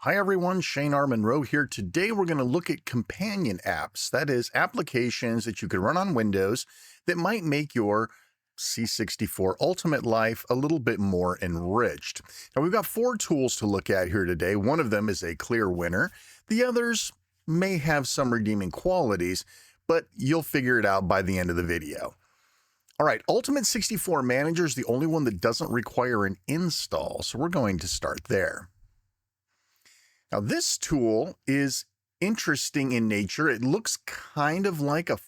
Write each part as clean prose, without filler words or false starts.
Hi everyone, Shane R. Monroe here. Today we're going to look at companion apps, that is, applications that you could run on Windows that might make your C64 Ultimate life a little bit more enriched. Now we've got 4 tools to look at here today. One of them is a clear winner. The others may have some redeeming qualities, but you'll figure it out by the end of the video. All right, Ultimate 64 Manager is the only one that doesn't require an install, so we're going to start there. Now, this tool is interesting in nature. It looks kind of like a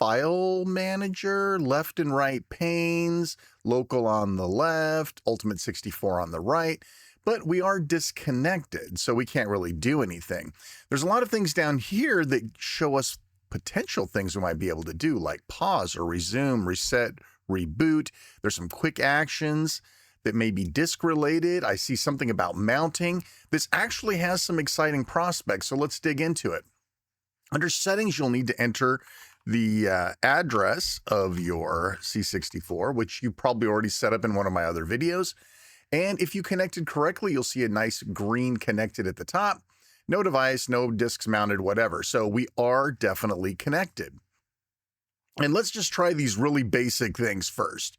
file manager, left and right panes, local on the left, Ultimate 64 on the right, but we are disconnected, so we can't really do anything. There's a lot of things down here that show us potential things we might be able to do, like pause or resume, reset, reboot. There's some quick actions that may be disk related. I see something about mounting. This actually has some exciting prospects, so let's dig into it. Under settings, you'll need to enter the address of your C64, which you probably already set up in one of my other videos. And if you connected correctly, you'll see a nice green connected at the top. No device, no disks mounted, whatever. So we are definitely connected. And let's just try these really basic things first.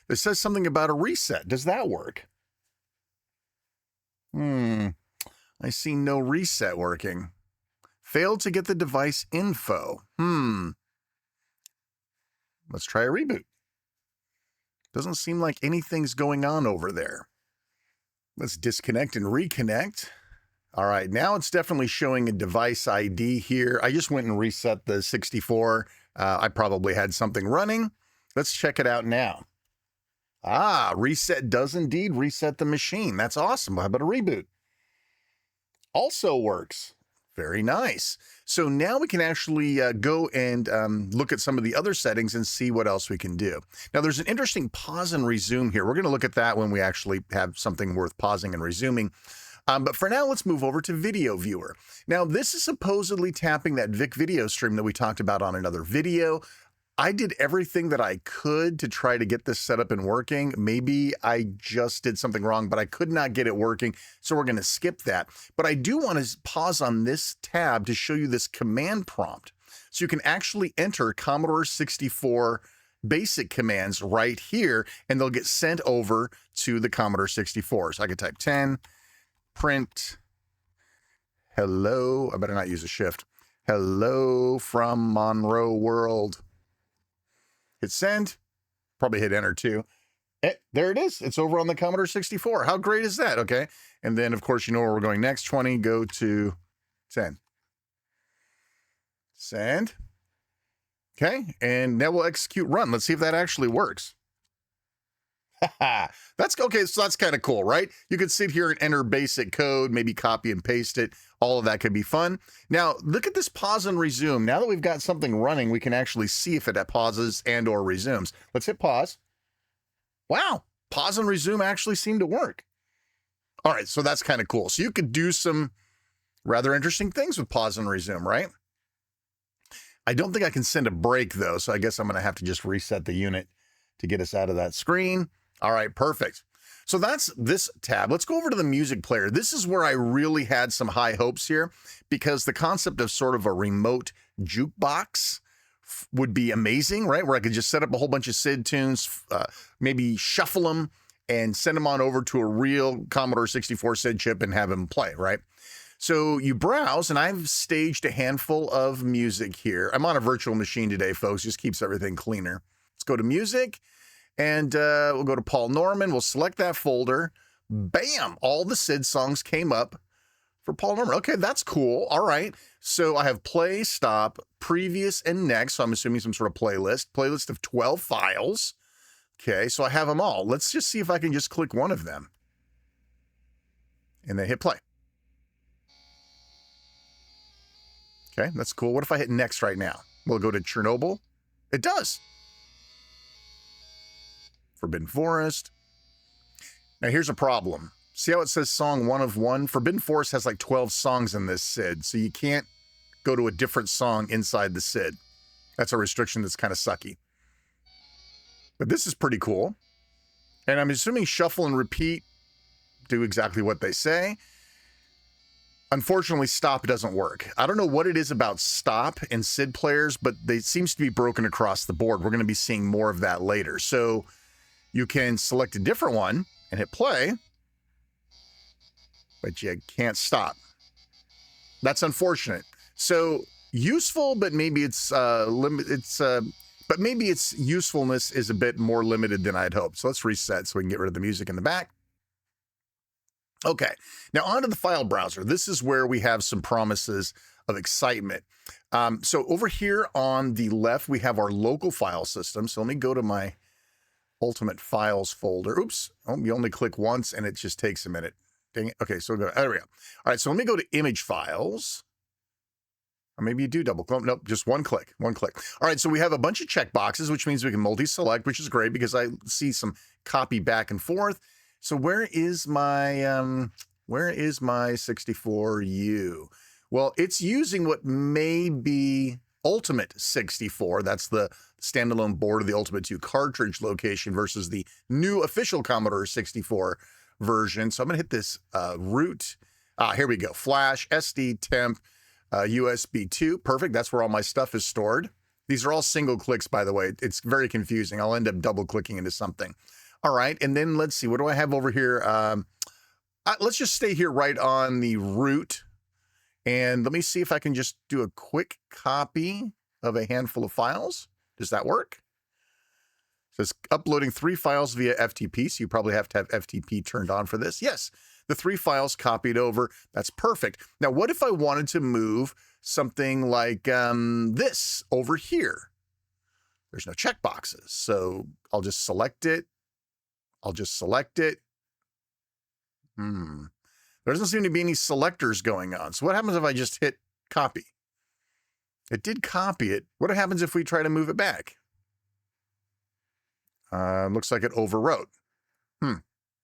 It says something about a reset. Does that work? I see no reset working. Failed to get the device info. Let's try a reboot. Doesn't seem like anything's going on over there. Let's disconnect and reconnect. All right, now it's definitely showing a device ID here. I just went and reset the 64. I probably had something running. Let's check it out now. Reset does indeed reset the machine. That's awesome. How about a reboot? Also works. Very nice. So now we can actually go and look at some of the other settings and see what else we can do. Now there's an interesting pause and resume here. We're going to look at that when we actually have something worth pausing and resuming. But for now, let's move over to Video Viewer. Now, this is supposedly tapping that Vic video stream that we talked about on another video. I did everything that I could to try to get this set up and working. Maybe I just did something wrong, but I could not get it working, so we're going to skip that. But I do want to pause on this tab to show you this command prompt. So you can actually enter Commodore 64 basic commands right here, and they'll get sent over to the Commodore 64. So I could type 10, print, hello, I better not use a shift, hello from MonroeWorld. Hit send, probably hit enter too. There it is. It's over on the Commodore 64. How great is that? Okay. And then, of course, you know where we're going next. 20, go to 10. Send. Okay. And now we'll execute run. Let's see if that actually works. That's okay. So that's kind of cool, right? You could sit here and enter basic code, maybe copy and paste it. All of that could be fun. Now look at this pause and resume. Now that we've got something running, we can actually see if it pauses and or resumes. Let's hit pause. Wow. Pause and resume actually seem to work. All right. So that's kind of cool. So you could do some rather interesting things with pause and resume, right? I don't think I can send a break though. So I guess I'm going to have to just reset the unit to get us out of that screen. All right, perfect. So that's this tab. Let's go over to the music player. This is where I really had some high hopes here because the concept of sort of a remote jukebox would be amazing, right? Where I could just set up a whole bunch of SID tunes, maybe shuffle them and send them on over to a real Commodore 64 SID chip and have them play, right? So you browse, and I've staged a handful of music here. I'm on a virtual machine today, folks. Just keeps everything cleaner. Let's go to music. And we'll go to Paul Norman. We'll select that folder. Bam! All the SID songs came up for Paul Norman. Okay, that's cool. All right. So I have play, stop, previous, and next. So I'm assuming some sort of playlist of 12 files. Okay, so I have them all. Let's just see if I can just click one of them. And then hit play. Okay, that's cool. What if I hit next right now? We'll go to Chernobyl. It does. Forbidden Forest. Now here's a problem. See how it says song 1 of 1? Forbidden Forest has like 12 songs in this SID, so you can't go to a different song inside the SID. That's a restriction that's kind of sucky. But this is pretty cool. And I'm assuming shuffle and repeat do exactly what they say. Unfortunately, stop doesn't work. I don't know what it is about stop and SID players, but they seems to be broken across the board. We're going to be seeing more of that later. So you can select a different one and hit play, but you can't stop. That's unfortunate. So useful, but maybe it's but maybe its usefulness is a bit more limited than I'd hoped. So let's reset so we can get rid of the music in the back. Okay, now onto the file browser. This is where we have some promises of excitement. So over here on the left, we have our local file system. So let me go to my Ultimate Files folder. Oops, oh, you only click once and it just takes a minute. Dang it. Okay, so there we go. All right, so let me go to Image Files. Or maybe you do double click. Nope, just one click, one click. All right, so we have a bunch of checkboxes, which means we can multi-select, which is great because I see some copy back and forth. So where is my 64U? Well, it's using what may be Ultimate 64. That's the standalone board of the Ultimate 2 cartridge location versus the new official Commodore 64 version. So I'm going to hit this root. Here we go. Flash, SD, temp, USB 2. Perfect. That's where all my stuff is stored. These are all single clicks, by the way. It's very confusing. I'll end up double clicking into something. All right. And then let's see. What do I have over here? Let's just stay here right on the root. And let me see if I can just do a quick copy of a handful of files. Does that work? So it's uploading 3 files via FTP. So you probably have to have FTP turned on for this. Yes, the 3 files copied over. That's perfect. Now, what if I wanted to move something like this over here? There's no checkboxes. So I'll just select it. There doesn't seem to be any selectors going on. So what happens if I just hit copy? It did copy it. What happens if we try to move it back? Looks like it overwrote.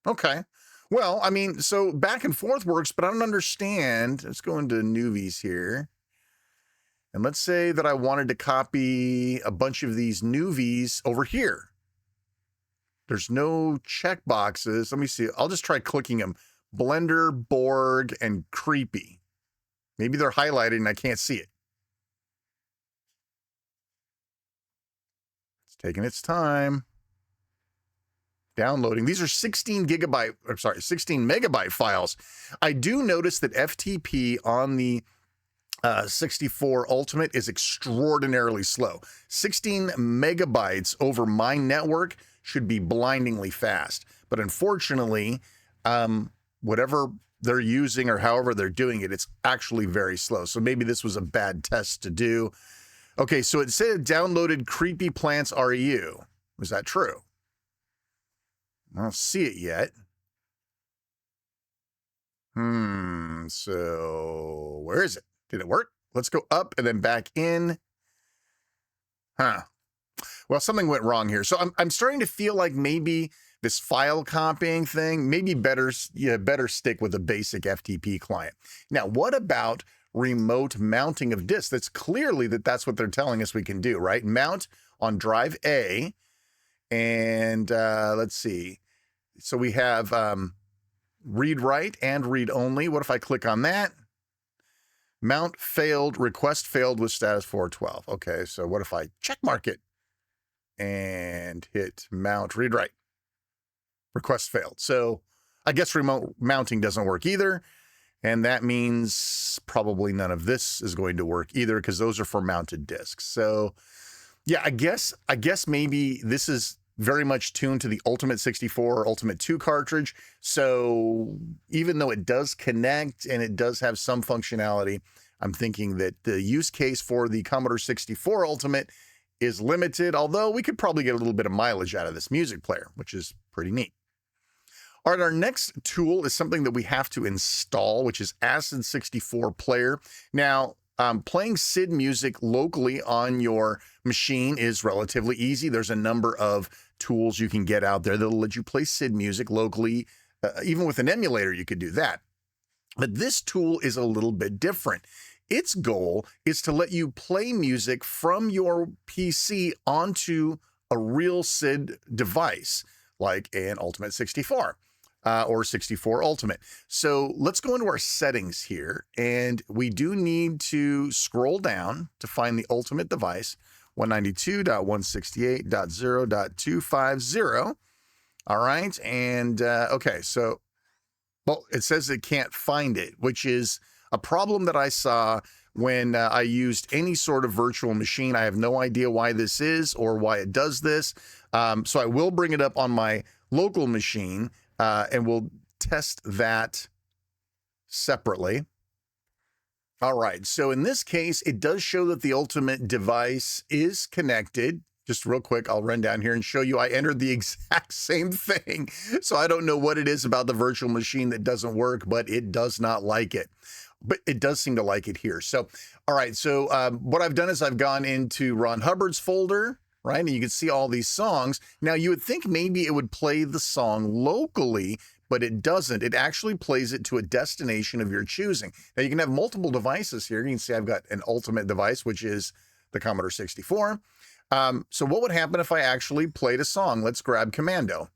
Okay. Well, I mean, so back and forth works, but I don't understand. Let's go into Newbies here. And let's say that I wanted to copy a bunch of these Newbies over here. There's no checkboxes. Let me see. I'll just try clicking them. Blender, Borg, and Creepy. Maybe they're highlighted and I can't see it. It's taking its time. Downloading. These are 16 megabyte files. I do notice that FTP on the 64 Ultimate is extraordinarily slow. 16 megabytes over my network should be blindingly fast. But unfortunately, whatever they're using or however they're doing it, it's actually very slow. So maybe this was a bad test to do. Okay, so it said downloaded Creepy Plants REU. Was that true? I don't see it yet. So where is it? Did it work? Let's go up and then back in. Well, something went wrong here. So I'm starting to feel like maybe this file copying thing, maybe better stick with a basic FTP client. Now, what about remote mounting of disks? That's clearly that's what they're telling us we can do, right? Mount on drive A, and let's see. So we have read write and read only. What if I click on that? Mount failed, request failed with status 412. Okay, so what if I check mark it and hit mount read write? Request failed. So I guess remote mounting doesn't work either. And that means probably none of this is going to work either because those are for mounted disks. So yeah, I guess maybe this is very much tuned to the Ultimate 64 or Ultimate 2 cartridge. So even though it does connect and it does have some functionality, I'm thinking that the use case for the Commodore 64 Ultimate is limited, although we could probably get a little bit of mileage out of this music player, which is pretty neat. All right, our next tool is something that we have to install, which is Acid 64 Player. Now, playing SID music locally on your machine is relatively easy. There's a number of tools you can get out there that'll let you play SID music locally. Even with an emulator, you could do that. But this tool is a little bit different. Its goal is to let you play music from your PC onto a real SID device, like an Ultimate 64. or 64 Ultimate. So let's go into our settings here, and we do need to scroll down to find the Ultimate device, 192.168.0.250. All right, and okay, so well, it says it can't find it, which is a problem that I saw when I used any sort of virtual machine. I have no idea why this is or why it does this. So I will bring it up on my local machine, and we'll test that separately. All right, so in this case, it does show that the Ultimate device is connected. Just real quick, I'll run down here and show you I entered the exact same thing. So I don't know what it is about the virtual machine that doesn't work, but it does not like it. But it does seem to like it here. So, all right, so what I've done is I've gone into Ron Hubbard's folder, right? And you can see all these songs. Now, you would think maybe it would play the song locally, but it doesn't. It actually plays it to a destination of your choosing. Now, you can have multiple devices here. You can see I've got an Ultimate device, which is the Commodore 64. So what would happen if I actually played a song? Let's grab Commando.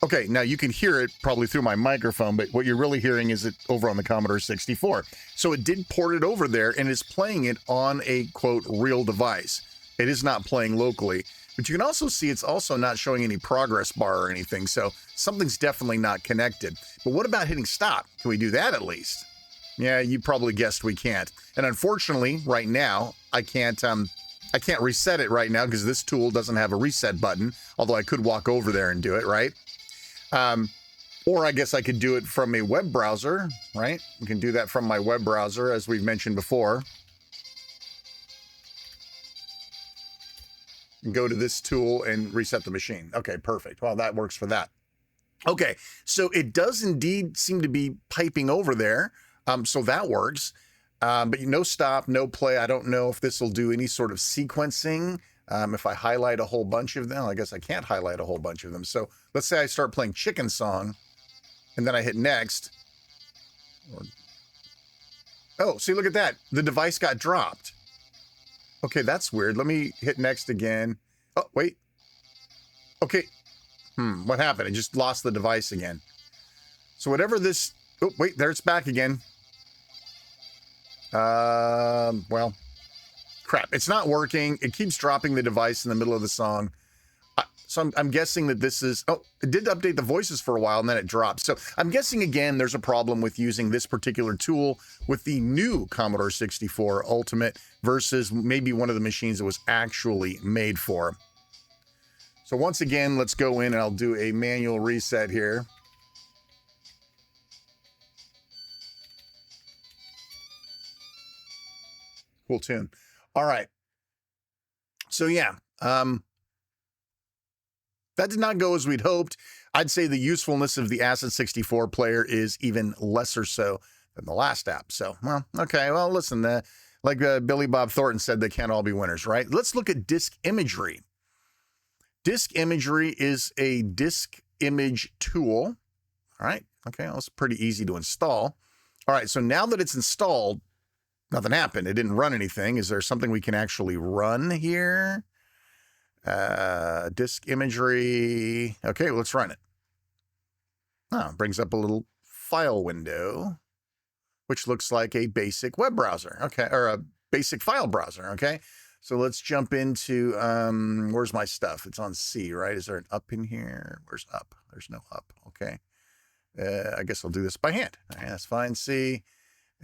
Okay, now you can hear it probably through my microphone, but what you're really hearing is it over on the Commodore 64. So it did port it over there and is playing it on a, quote, real device. It is not playing locally, but you can also see it's also not showing any progress bar or anything, so something's definitely not connected. But what about hitting stop? Can we do that at least? Yeah, you probably guessed we can't. And unfortunately, right now, I can't reset it right now because this tool doesn't have a reset button, although I could walk over there and do it, right? Or I guess I could do it from a web browser, right? We can do that from my web browser, as we've mentioned before. Go to this tool and reset the machine. Okay, perfect. Well, that works for that. Okay, so it does indeed seem to be piping over there. So that works. But no stop, no play. I don't know if this will do any sort of sequencing. If I highlight a whole bunch of them, I guess I can't highlight a whole bunch of them. So let's say I start playing Chicken Song and then I hit next. Oh, see, look at that. The device got dropped. Okay, that's weird. Let me hit next again. Oh, wait. Okay. What happened? I just lost the device again. So whatever this... Oh, wait, there it's back again. Well, crap. It's not working. It keeps dropping the device in the middle of the song. So I'm guessing that this is... Oh, it did update the voices for a while, and then it dropped. So I'm guessing, again, there's a problem with using this particular tool with the new Commodore 64 Ultimate versus maybe one of the machines it was actually made for. So once again, let's go in and I'll do a manual reset here. Cool tune. All right. So yeah, that did not go as we'd hoped. I'd say the usefulness of the Acid 64 player is even lesser so than the last app. So, well, okay. Well, listen, like Billy Bob Thornton said, they can't all be winners, right? Let's look at disk imagery. Disk imagery is a disk image tool. All right. Okay. Well, it's pretty easy to install. All right. So now that it's installed, nothing happened. It didn't run anything. Is there something we can actually run here? Disk imagery. Okay, well, let's run it. Oh, it brings up a little file window, which looks like a basic web browser. Okay, or a basic file browser. Okay, so let's jump into, where's my stuff? It's on C, right? Is there an up in here? Where's up? There's no up. Okay. I guess I'll do this by hand. All right, that's fine. C.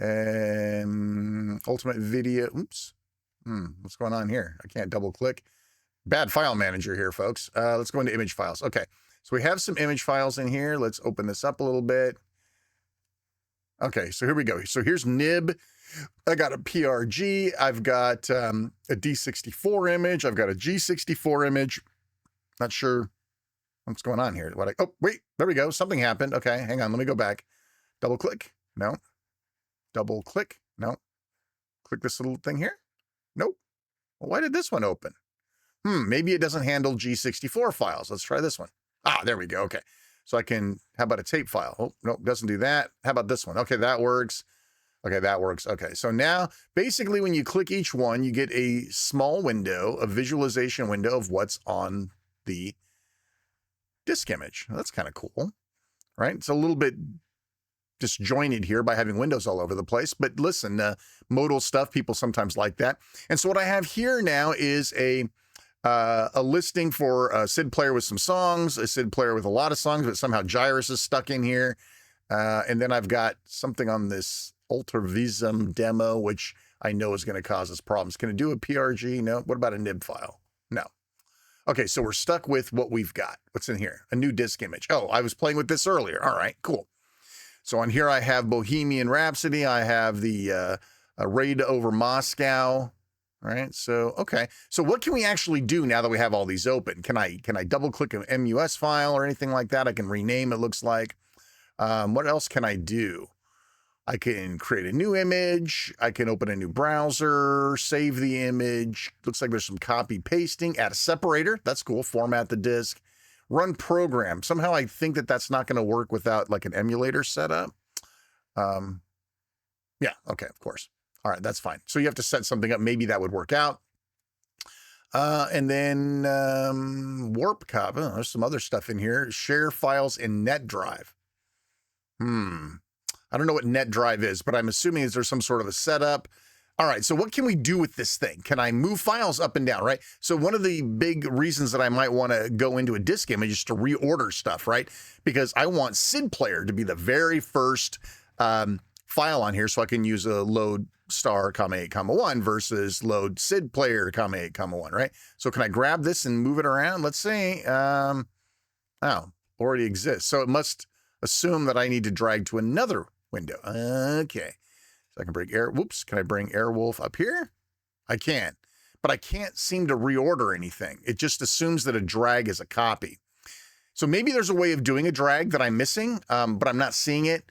Ultimate video. Oops. What's going on here? I can't double click. Bad file manager here, folks. Let's go into image files. Okay, so we have some image files in here. Let's open this up a little bit. Okay, so here we go. So here's nib. I got a PRG. I've got a D64 image. I've got a G64 image. Not sure what's going on here. Oh, wait, there we go. Something happened. Okay, hang on. Let me go back. Double click. No. Double click. No. Click this little thing here. Nope. Well, why did this one open? Maybe it doesn't handle G64 files. Let's try this one. Ah, there we go. Okay. So I can, how about a tape file? Oh, nope, doesn't do that. How about this one? Okay, that works. Okay, that works. Okay, so now basically when you click each one, you get a small window, a visualization window of what's on the disk image. That's kind of cool, right? It's a little bit disjointed here by having windows all over the place, but listen, modal stuff, people sometimes like that. And so what I have here now is a listing for a SID player with some songs, a SID player with a lot of songs, but somehow Gyrus is stuck in here. And then I've got something on this Ultravisum demo, which I know is going to cause us problems. Can it do a PRG? No. What about a nib file? No. Okay, so we're stuck with what we've got. What's in here? A new disk image. Oh, I was playing with this earlier. All right, cool. So on here I have Bohemian Rhapsody. I have the Raid over Moscow. All right, so, okay. So what can we actually do now that we have all these open? Can I double click an MUS file or anything like that? I can rename, it looks like. What else can I do? I can create a new image. I can open a new browser, save the image. Looks like there's some copy pasting, add a separator. That's cool. Format the disk, run program. Somehow I think that that's not going to work without like an emulator setup. Yeah. Okay. Of course. All right. That's fine. So you have to set something up. Maybe that would work out. And then, warp copy. Oh, there's some other stuff in here. Share files in NetDrive. I don't know what NetDrive is, but I'm assuming is there some sort of a setup. All right, so what can we do with this thing? Can I move files up and down, right? So one of the big reasons that I might want to go into a disk image is to reorder stuff, right? Because I want SID player to be the very first file on here, so I can use a load star, comma 8, comma 1 versus load SID player, comma 8, comma 1, right? So can I grab this and move it around? Let's see. Oh, already exists. So it must assume that I need to drag to another window. Okay. So I can bring whoops, can I bring Airwolf up here? I can, but I can't seem to reorder anything. It just assumes that a drag is a copy. So maybe there's a way of doing a drag that I'm missing, but I'm not seeing it.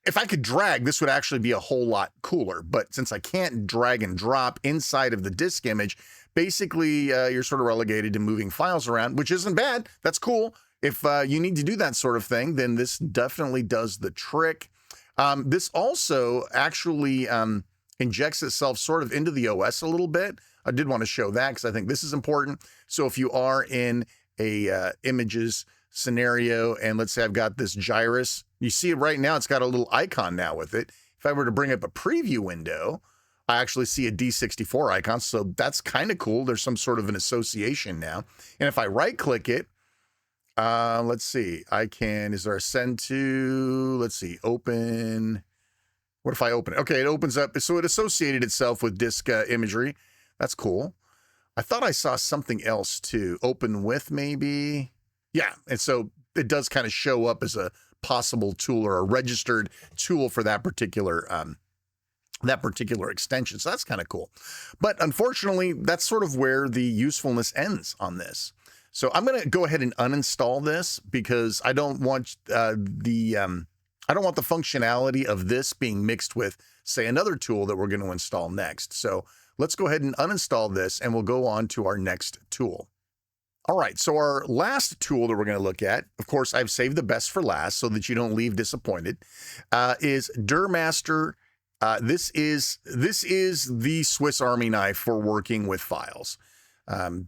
If I could drag, this would actually be a whole lot cooler. But since I can't drag and drop inside of the disk image, basically you're sort of relegated to moving files around, which isn't bad. That's cool. If you need to do that sort of thing, then this definitely does the trick. This also actually injects itself sort of into the OS a little bit. I did want to show that because I think this is important. So if you are in a images scenario, and let's say I've got this Gyrus, you see it right now, it's got a little icon now with it. If I were to bring up a preview window, I actually see a D64 icon. So that's kind of cool. There's some sort of an association now. And if I right click it, let's see, is there a send to, let's see, open. What if I open it? Okay, it opens up. So it associated itself with disk imagery. That's cool. I thought I saw something else too. Open with maybe. Yeah. And so it does kind of show up as a possible tool or a registered tool for that particular extension. So that's kind of cool. But unfortunately, that's sort of where the usefulness ends on this. So I'm going to go ahead and uninstall this because I don't want the functionality of this being mixed with, say, another tool that we're going to install next. So let's go ahead and uninstall this, and we'll go on to our next tool. All right, so our last tool that we're going to look at, of course, I've saved the best for last so that you don't leave disappointed, is Durmaster. This is the Swiss Army knife for working with files.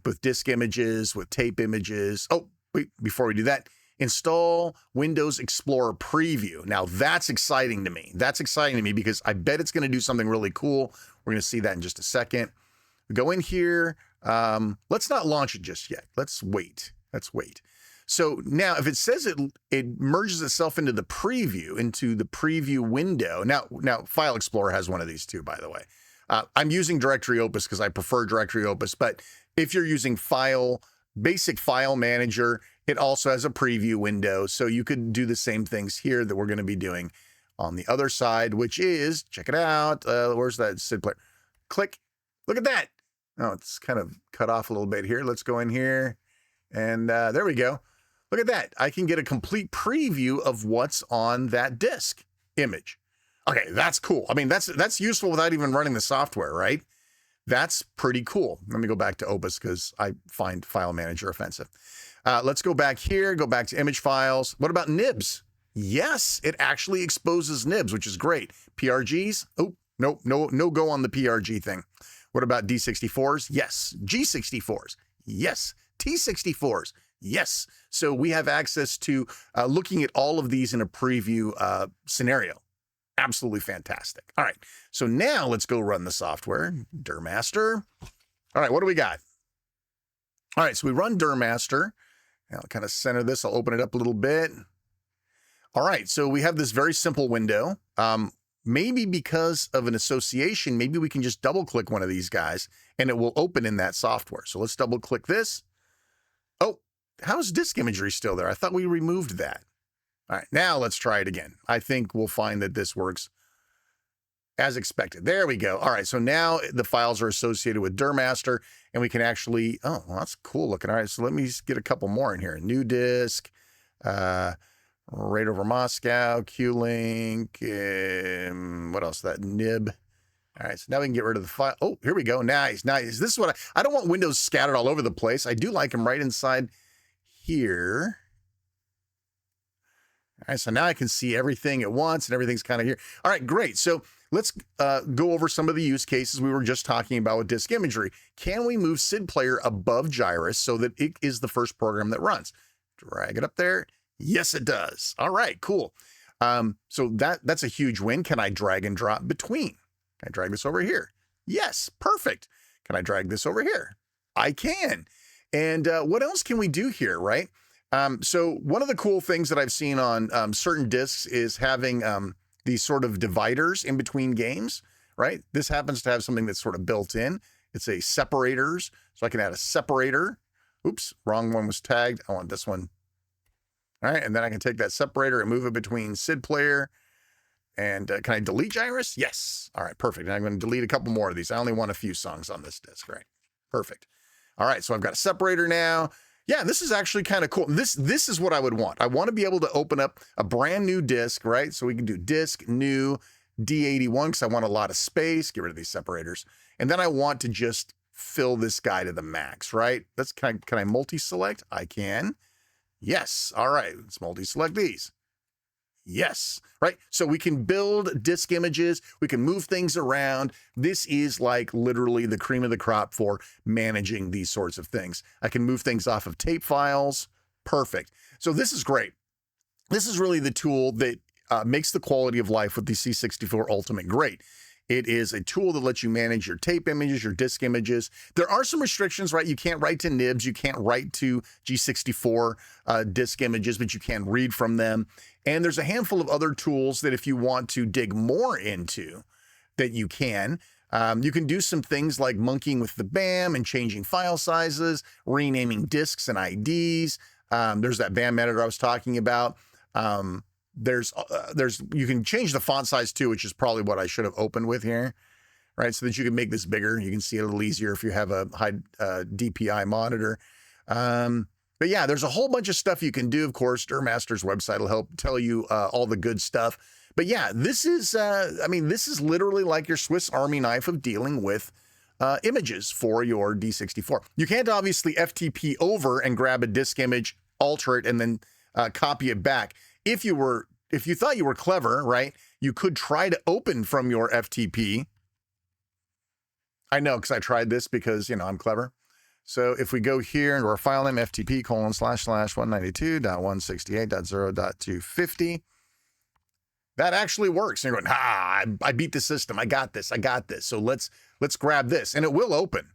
With disk images, with tape images. Oh, wait, before we do that, install Windows Explorer Preview. Now that's exciting to me. That's exciting to me because I bet it's going to do something really cool. We're going to see that in just a second. Go in here. Let's not launch it just yet. Let's wait. So now if it says it merges itself into the preview window. Now File Explorer has one of these too, by the way. I'm using Directory Opus because I prefer Directory Opus, but if you're using Basic File Manager, it also has a preview window. So you could do the same things here that we're going to be doing on the other side, which is, check it out. Where's that SID player? Click. Look at that. Oh, it's kind of cut off a little bit here. Let's go in here. And there we go. Look at that. I can get a complete preview of what's on that disk image. Okay, that's cool. I mean, that's useful without even running the software, right? That's pretty cool. Let me go back to Opus because I find File Manager offensive. Let's go back here, go back to image files. What about nibs? Yes, it actually exposes nibs, which is great. PRGs? Oh, no go on the PRG thing. What about D64s? Yes. G64s? Yes. T64s? Yes. So we have access to looking at all of these in a preview scenario. Absolutely fantastic. All right. So now let's go run the software. Durmaster. All right. What do we got? All right. So we run Durmaster. I'll kind of center this. I'll open it up a little bit. All right. So we have this very simple window. Maybe because of an association, maybe we can just double click one of these guys and it will open in that software. So let's double click this. Oh, how's disk imagery still there? I thought we removed that. All right, now let's try it again. I think we'll find that this works as expected. There we go. All right, so now the files are associated with Durmaster and we can actually, oh, well, that's cool looking. All right, so let me get a couple more in here. New disk, right over Moscow, Q-Link, what else? That nib. All right, so now we can get rid of the file. Oh, here we go. Nice, nice. This is what I don't want windows scattered all over the place. I do like them right inside here. All right, so now I can see everything at once and everything's kind of here. All right, great. So let's go over some of the use cases we were just talking about with disk imagery. Can we move SID player above Gyrus so that it is the first program that runs? Drag it up there. Yes, it does. All right, cool. So that's a huge win. Can I drag and drop between? Can I drag this over here? Yes, perfect. Can I drag this over here? I can. And what else can we do here, right? So one of the cool things that I've seen on certain disks is having these sort of dividers in between games, right? This happens to have something that's sort of built in. It's a separators. So I can add a separator. Oops, wrong one was tagged. I want this one. All right, and then I can take that separator and move it between SID player. And can I delete Gyrus? Yes. All right, perfect. And I'm going to delete a couple more of these. I only want a few songs on this disk, right? Perfect. All right, so I've got a separator now. Yeah, this is actually kind of cool. This is what I would want. I want to be able to open up a brand new disk, right? So we can do disk, new, D81, because I want a lot of space. Get rid of these separators. And then I want to just fill this guy to the max, right? Can I multi-select? I can. Yes. All right, let's multi-select these. Yes, right? So we can build disk images. We can move things around. This is like literally the cream of the crop for managing these sorts of things. I can move things off of tape files. Perfect. So this is great. This is really the tool that makes the quality of life with the C64 Ultimate great. It is a tool that lets you manage your tape images, your disk images. There are some restrictions, right? You can't write to nibs. You can't write to G64 disk images, but you can read from them. And there's a handful of other tools that if you want to dig more into, that you can. You can do some things like monkeying with the BAM and changing file sizes, renaming disks and IDs. There's that BAM editor I was talking about. You can change the font size too, which is probably what I should have opened with here, right? So that you can make this bigger. You can see it a little easier if you have a high DPI monitor. But yeah, there's a whole bunch of stuff you can do. Of course, Durmaster's website will help tell you all the good stuff. But yeah, this is, this is literally like your Swiss Army knife of dealing with images for your D64. You can't obviously FTP over and grab a disk image, alter it, and then copy it back. If you thought you were clever, right, you could try to open from your FTP. I know, because I tried this because, I'm clever. So if we go here into our file name, ftp://192.168.0.250, that actually works. And you're going, I beat the system. I got this. So let's grab this, and it will open.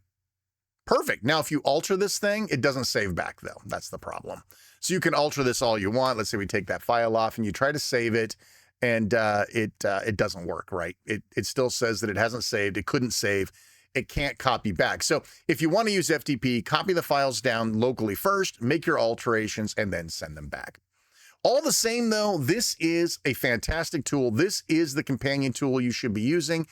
Perfect. Now, if you alter this thing, it doesn't save back, though. That's the problem. So you can alter this all you want. Let's say we take that file off and you try to save it, and it doesn't work, right? It still says that it hasn't saved. It couldn't save. It can't copy back. So if you want to use FTP, copy the files down locally first, make your alterations, and then send them back. All the same, though, this is a fantastic tool. This is the companion tool you should be using.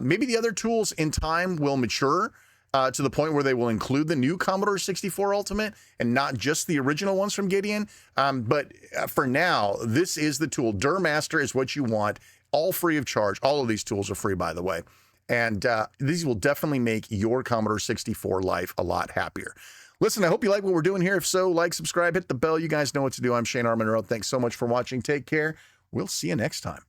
Maybe the other tools in time will mature to the point where they will include the new Commodore 64 Ultimate and not just the original ones from Gideon. But for now, this is the tool. Durmaster is what you want, all free of charge. All of these tools are free, by the way. And these will definitely make your Commodore 64 life a lot happier. Listen, I hope you like what we're doing here. If so, like, subscribe, hit the bell. You guys know what to do. I'm Shane R. Monroe. Thanks so much for watching. Take care. We'll see you next time.